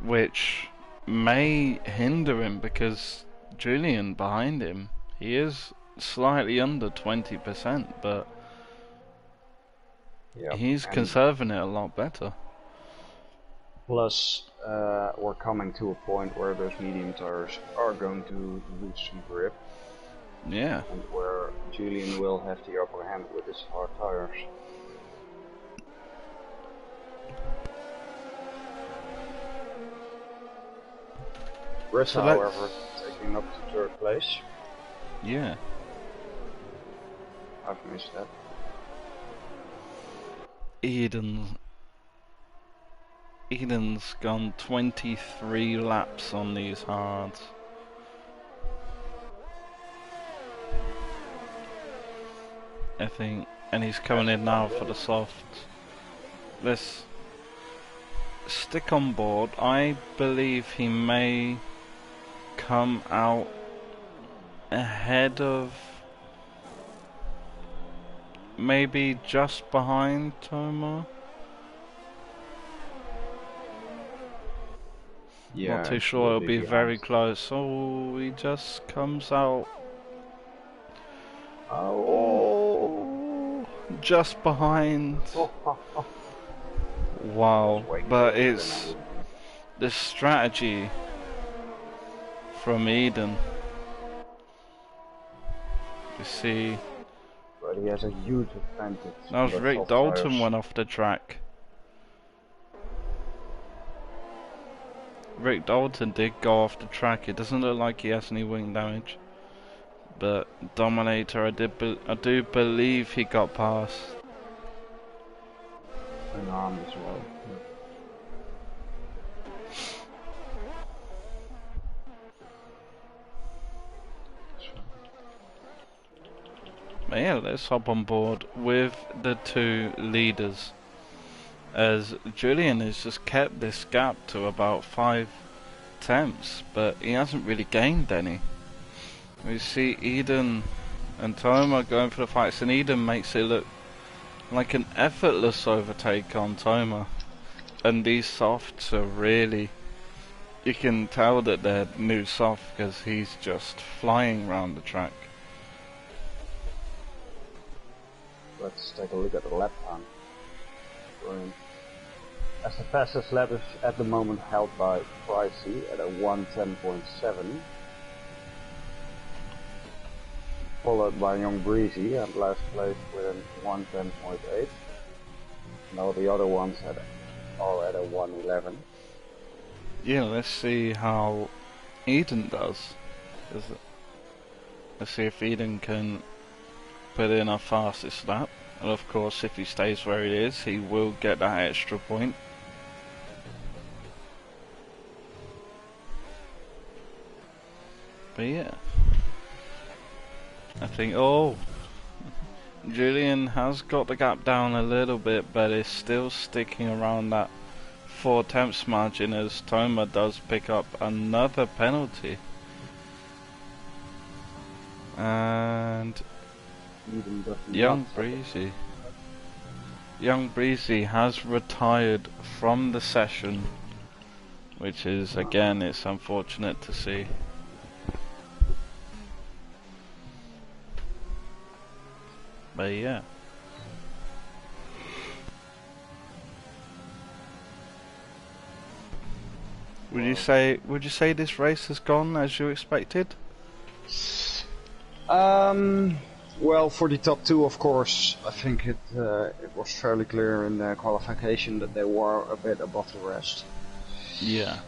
Which may hinder him, because Julian behind him, he is slightly under 20%, but he's conserving it a lot better. Plus, we're coming to a point where those medium tires are going to lose some grip. Yeah. And where Julian will have the upper hand with his hard tires. Chris, so however, taking up to third place. Yeah. I've missed that. Eden's gone 23 laps on these hards. I think, and he's coming in now for the softs. Let's stick on board. I believe he may come out ahead of, maybe just behind Toma. Yeah, not too sure, it'll be very close. Oh, he just comes out. Oh, just behind. Wow, but it's the strategy from Eden. You see, but he has a huge advantage. That was Rick Dalton went off the track. Rick Dalton did go off the track. It doesn't look like he has any wing damage, but Dominator, I do believe he got past. An arm as well. But yeah, let's hop on board with the two leaders, as Julian has just kept this gap to about 5 tenths, but he hasn't really gained any. We see Eden and Toma going for the fights, and Eden makes it look like an effortless overtake on Toma. And these softs are really, you can tell that they're new soft because he's just flying around the track. Let's take a look at the lap time. As the fastest lap is at the moment held by Pricey at a 1:10.7, followed by Young Breezy at last place with a 1:10.8. No, the other ones are at a 111. Yeah, let's see how Eden does. Let's see if Eden can put in a fastest lap. And of course, if he stays where he is, he will get that extra point. But yeah, I think, oh, Julian has got the gap down a little bit, but is still sticking around that 4/10 margin as Toma does pick up another penalty. And Young Breezy has retired from the session, which is, again, it's unfortunate to see. But yeah. Would you say this race has gone as you expected? Well, for the top two, of course, I think it was fairly clear in the qualification that they were a bit above the rest. Yeah.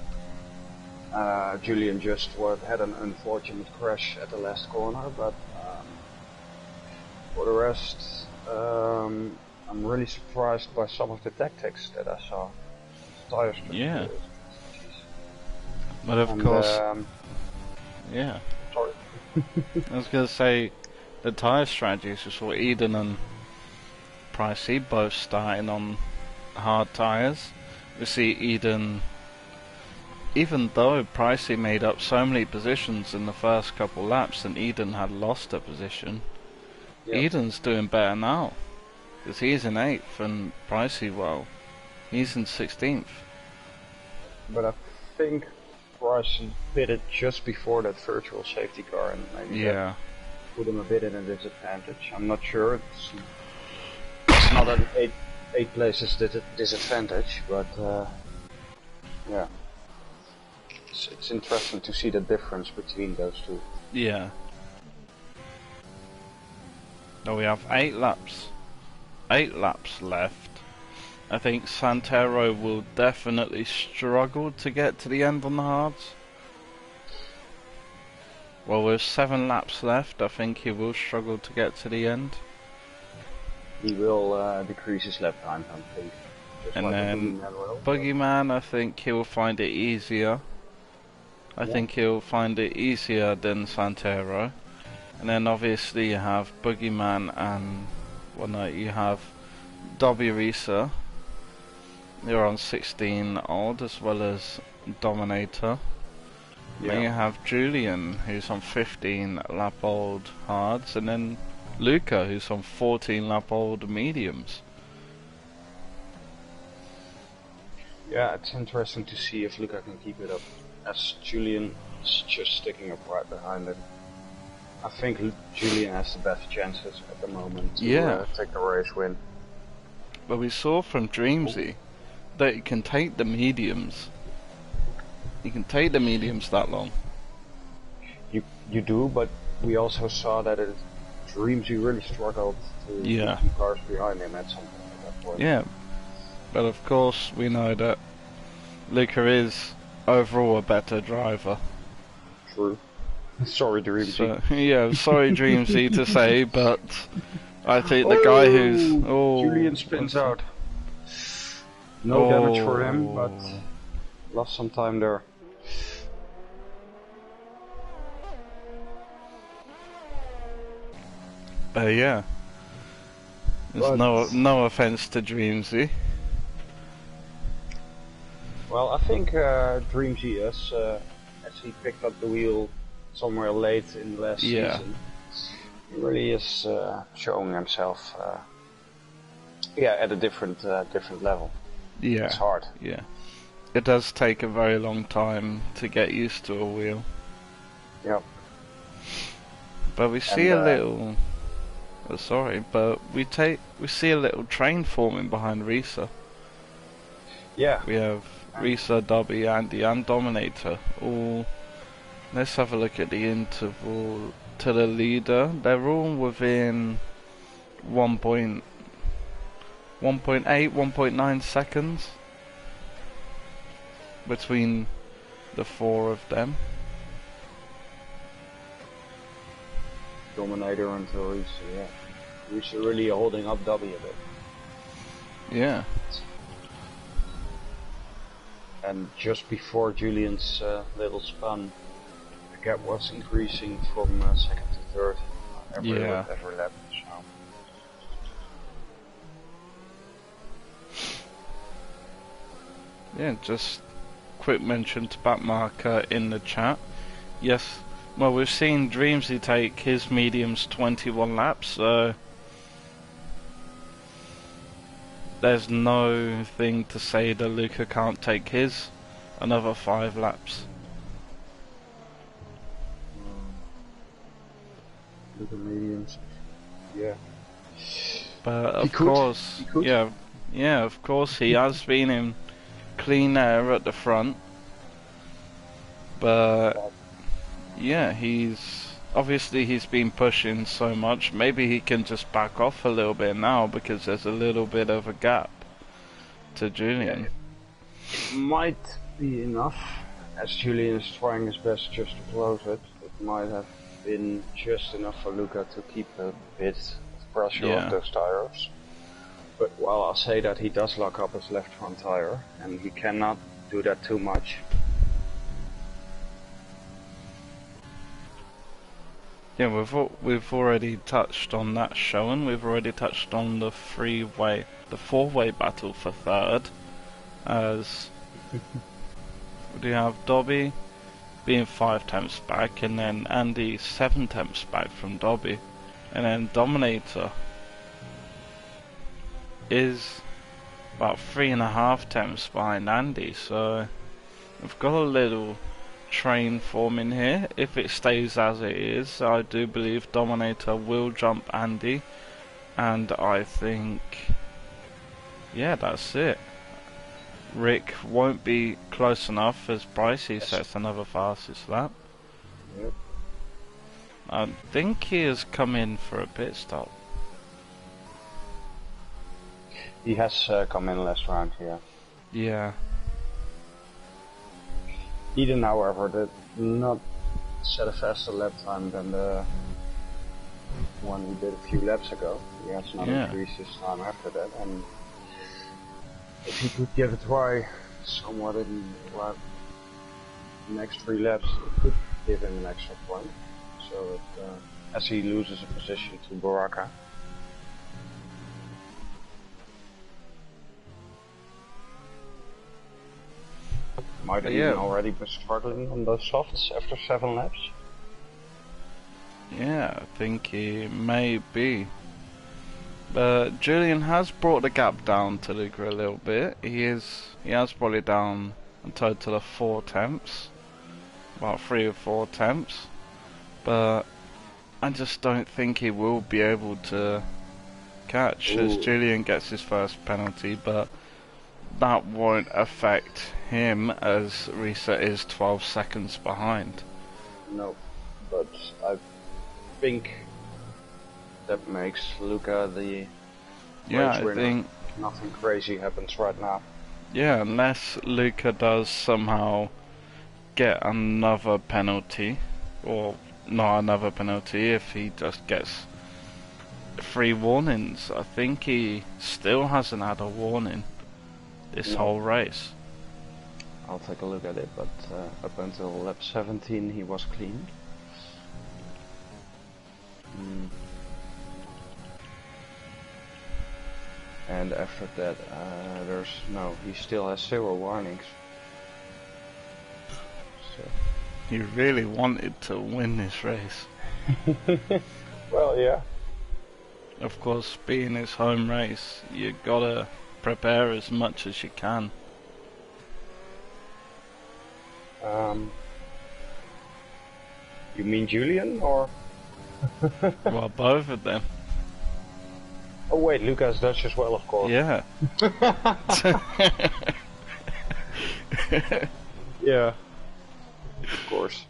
Julian just had an unfortunate crash at the last corner, but for the rest, I'm really surprised by some of the tactics that I saw. Tires. Yeah. But of course, yeah. Sorry. I was gonna say, the tyre strategies we saw Eden and Pricey both starting on hard tyres. We see Eden, even though Pricey made up so many positions in the first couple laps and Eden had lost a position, Eden's doing better now, because he's in 8th and Pricey, well, he's in 16th. But I think Pricey pitted just before that virtual safety car, and maybe that put him a bit in a disadvantage. I'm not sure. It's not an eight places disadvantage, but yeah, it's interesting to see the difference between those two. Yeah. Now we have 8 laps. 8 laps left. I think Santero will definitely struggle to get to the end on the hards. Well, with 7 laps left, I think he will struggle to get to the end. He will decrease his lap time, I think. And like then Boogeyman, I think he'll find it easier. I think he'll find it easier than Santero. And then obviously you have Boogeyman and, well no, you have Dobby Risa. They're on 16 odd, as well as Dominator. Then you have Julian, who's on 15 lap old hards, and then Luca, who's on 14 lap old mediums. Yeah, it's interesting to see if Luca can keep it up, as Julian is just sticking up right behind him. I think Julian has the best chances at the moment to take the race win. But we saw from Dreamsy that he can take the mediums. He can take the mediums that long. You do, but we also saw that Dreamsy really struggled to keep cars behind him at some point at that point. Yeah, but of course we know that Luca is overall a better driver. True. Sorry, Dreamsy. So, yeah, sorry, Dreamsy to say, but I think the guy who's... Julian spins out. No damage for him, but lost some time there. Yeah. There's no offense to Dreamsy. Well, I think Dreamsy, as he picked up the wheel somewhere late in the last season, he really is showing himself at a different level. Yeah. It's hard. Yeah. It does take a very long time to get used to a wheel. Yep. But we see a little... but we see a little train forming behind Risa. Yeah. We have Risa, Dobby, Andy and Dominator all... Let's have a look at the interval to the leader. They're all within 1.5 1.8, 1.9 seconds between the four of them. Dominator until he's really holding up W a bit. Yeah. And just before Julian's little spun, the gap was increasing from second to third every lap. So. Yeah, just quick mention to Backmarker in the chat. Yes, well, we've seen Dreamsy take his mediums 21 laps, so there's no thing to say that Luca can't take his another 5 laps. Luca mediums, yeah. But of course, yeah, of course he has been in clean air at the front. But yeah, he's been pushing so much. Maybe he can just back off a little bit now because there's a little bit of a gap to Julian. Yeah, it might be enough, as Julian is trying his best just to close it. It might have been just enough for Luca to keep a bit of pressure off those tires. But while I'll say that he does lock up his left front tire, and he cannot do that too much. Yeah, we've already touched on that show, and we've already touched on the four-way battle for third. As we have Dobby being 5 tenths back, and then Andy 7 tenths back from Dobby, and then Dominator is about 3.5 tenths behind Andy. So we've got a little train forming here. If it stays as it is, I do believe Dominator will jump Andy, and I think, yeah, that's it. Rick won't be close enough as Brycey sets another fastest lap. Yep. I think he has come in for a pit stop. He has come in last round here. Yeah. Eden, however, did not set a faster lap time than the one he did a few laps ago. He has not increased his time after that, and if he could give it a try somewhat in the next 3 laps, it could give him an extra point. So as he loses a position to Baraka. Might have even already been struggling on those softs after 7 laps. Yeah, I think he may be. But Julian has brought the gap down to Luca a little bit. He has brought it down a total of 4 tenths. About 3 or 4 tenths. But I just don't think he will be able to catch as Julian gets his first penalty, but that won't affect him as Reset is 12 seconds behind. No, but I think that makes Luca the race winner. I think nothing crazy happens right now. Yeah, unless Luca does somehow get another penalty, or not another penalty, if he just gets 3 warnings. I think he still hasn't had a warning this whole race. I'll take a look at it, but up until lap 17 he was clean. And after that, he still has 0 warnings. So. He really wanted to win this race. Well, yeah. Of course, being his home race, you gotta prepare as much as you can. You mean Julian, or? Well, both of them. Oh wait, Luca's Dutch as well, of course. Yeah. Yeah. Of course.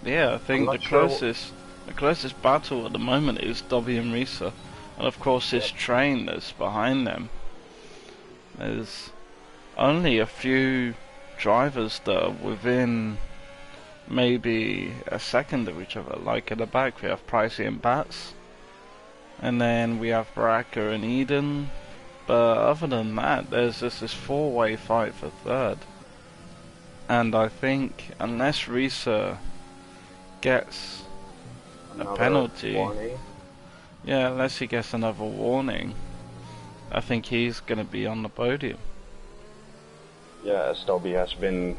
Yeah, I I'm think not sure. the closest battle at the moment is Dobby and Risa, and of course this Yep. train that's behind them. There's only a few drivers that are within maybe a second of each other. Like at the back we have Pricey and Bats, and then we have Baraka and Eden. But other than that, there's just this four-way fight for third. And I think unless Risa gets a Another penalty, warning. yeah, unless he gets another warning, I think he's going to be on the podium. Yeah, as Dobby has been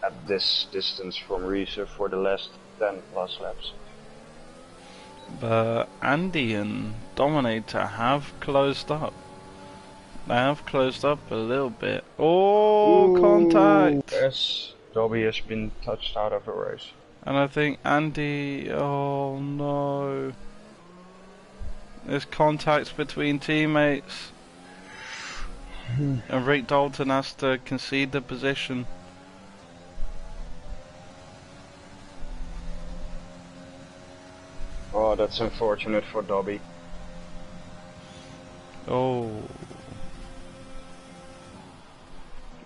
at this distance from Reese for the last 10 plus laps. But Andy and Dominator have closed up. They have closed up a little bit. Oh, contact! Yes, Dobby has been touched out of the race. And I think Andy, oh no. There's contact between teammates. And Rick Dalton has to concede the position. Oh, that's unfortunate for Dobby. Oh.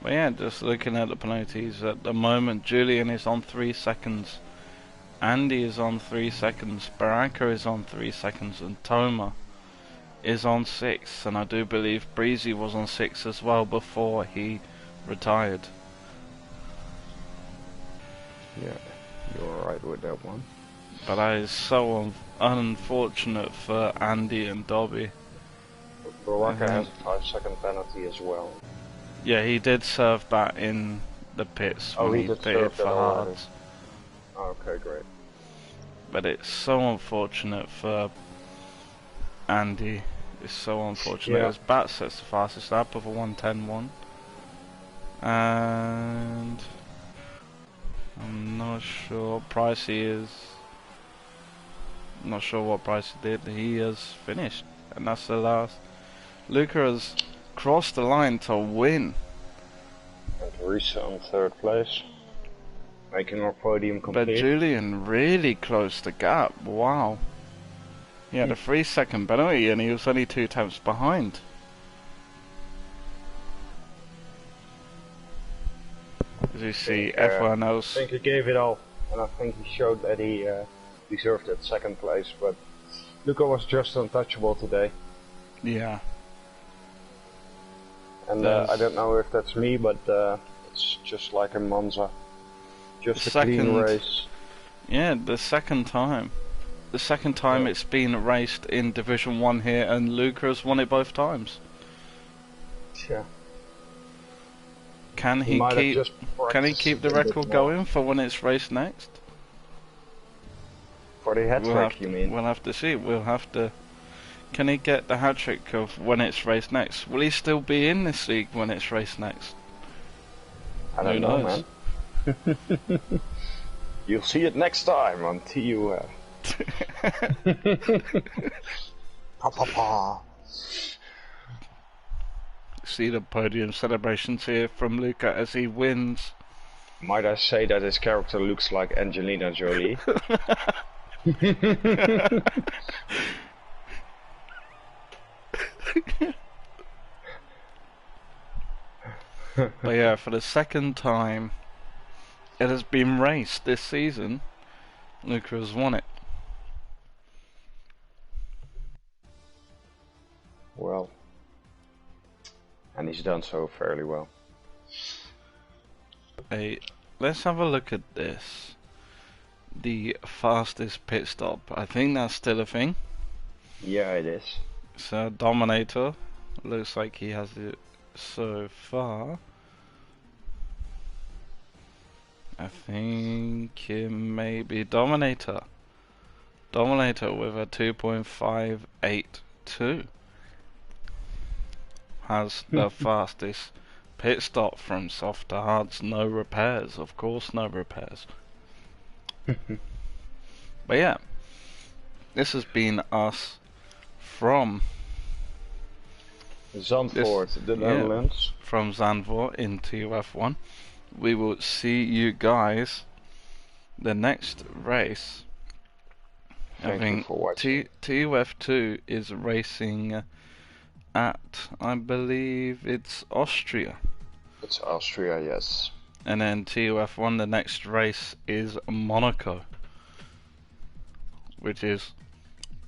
But yeah, just looking at the penalties at the moment, Julian is on 3 seconds. Andy is on 3 seconds. Baraka is on 3 seconds. And Toma is on 6. And I do believe Breezy was on 6 as well before he retired. Yeah, you're right with that one. But that is so unfortunate for Andy and Dobby. Baraka has a 5-second penalty as well. Yeah, he did serve that in the pits when he did pitted serve for that already. hards. Okay, great. But it's so unfortunate for Andy. It's so unfortunate. Yeah. His bat sets the fastest lap of a 1:10.1. And I'm not sure Pricey is. I'm not sure what Pricey did. He has finished, and that's the last. Luca has crossed the line to win. And Reese on 3rd place, making our podium complete. But Julian really closed the gap. Wow. He had a 3-second penalty, and he was only 2 tenths behind. As you see, everyone I else. think he gave it all, and I think he showed that he deserved that 2nd place, but Luca was just untouchable today. Yeah. And I don't know if that's me, but it's just like in Monza. Just The a clean second- race. Yeah, the second time. The second time Yeah. it's been raced in Division 1 here, and Luca has won it both times. Yeah. Can he might have keep? just Can he practiced keep the a bit record more. going for when it's raced next? For the hat We'll trick, have you to, mean? we'll have to see. We'll have to. Can he get the hat trick of when it's raced next? Will he still be in this league when it's raced next? I don't Who know, knows? man. You'll see it next time on TUF. Pa pa pa. See the podium celebrations here from Luca as he wins. Might I say that his character looks like Angelina Jolie? But yeah, for the second time it has been raced this season, Luca has won it. Well, and he's done so fairly well. Hey, let's have a look at this. The fastest pit stop. I think that's still a thing. Yeah, it is. So Dominator looks like he has it so far. I think it may be Dominator. Dominator with a 2.582 has the fastest pit stop from soft to hards. No repairs, of course, no repairs. But yeah, this has been us from Zandvoort, the yeah. Netherlands. from Zandvoort in TUF1. We will see you guys the next race, I Thank you think for watching. TUF2 is racing at, I believe it's Austria. It's Austria, yes. And then TUF1, the next race is Monaco, which is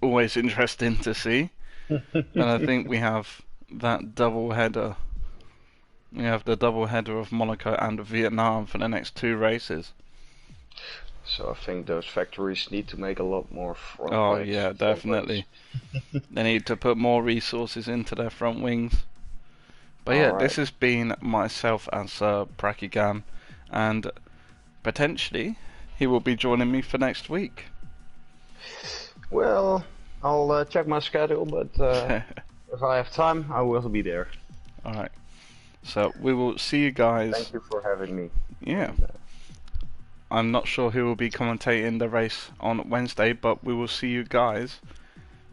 always interesting to see. And I think we have that double header. We have the double header of Monaco and Vietnam for the next 2 races. So I think those factories need to make a lot more front Oh legs. yeah, definitely. They need to put more resources into their front wings. But yeah, Alright. this has been myself and Sir Prakigam, and potentially he will be joining me for next week. Well, I'll check my schedule, but if I have time, I will be there. Alright. So we will see you guys. Thank you for having me. Yeah. And, I'm not sure who will be commentating the race on Wednesday, but we will see you guys.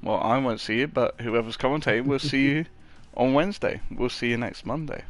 Well, I won't see you, but whoever's commentating will see you on Wednesday. We'll see you next Monday.